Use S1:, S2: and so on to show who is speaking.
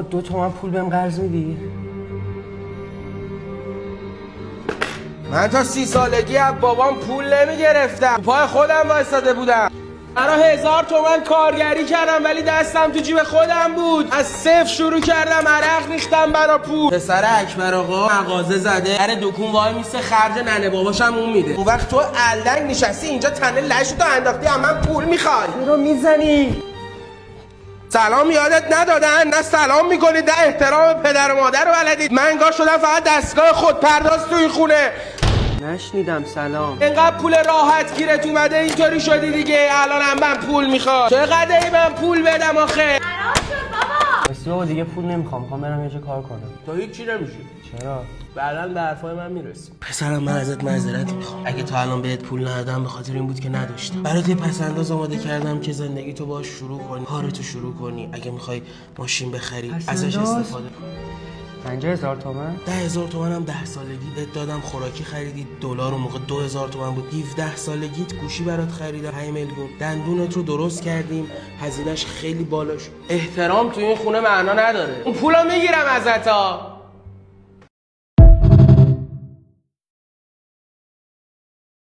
S1: 2 تومن پول بهم قرض میدی؟
S2: من تا 30 سالگی از بابام پول نمیگرفتم، پای خودم وایساده بودم. برا 1000 تومن کارگری کردم ولی دستم تو جیب خودم بود. از صفر شروع کردم، عرق ریختم برا پول. پسر اکبر آقا مغازه زده، هر دکون وای میسه، خرج ننه باباشم اون میده. اون وقت تو الدنگ نشستی اینجا تنه لشتو انداختی از من پول میخوای.
S1: چرا میزنی؟
S2: سلام یادت ندادن؟ نه سلام میکنید نه احترام پدر و مادر رو بلدید. من انگار شدم فقط دستگاه خودپرداز تو این خونه.
S1: نشنیدم. سلام.
S2: اینقدر پول راحت گیرت اومده اینطوری شدی دیگه. الان هم من پول میخواد. چقدر ای من پول بدم آخه؟
S3: خراب شد بابا.
S1: بسی بابا دیگه پول نمیخوام، میخوام برم یه جا کار کنم.
S2: تو هیچی نمیشی.
S1: چرا؟
S2: بعداً به حرفای من میرسی. پسرم من ازت معذرت میخوام. اگه تا الان بهت پول ندادم به خاطر این بود که نداشتم. برات یه پسنداز آماده کردم که زندگی تو باش شروع کنی، کارتو شروع کنی. اگه میخوای ماشین بخری ازش استفاده کن.
S1: 50,000 تومن؟
S2: 10,000 تومن هم 10 سالگی بهت دادم، خوراکی خریدی، دلار اون موقع 2000 تومن بود. 17 سالگیت گوشی برات خریدم 5 میلیون. دندونت رو درست کردیم، هزینه‌اش خیلی بالا شد. احترام تو این خونه معنا نداره. اون پولو میگیرم ازت ها.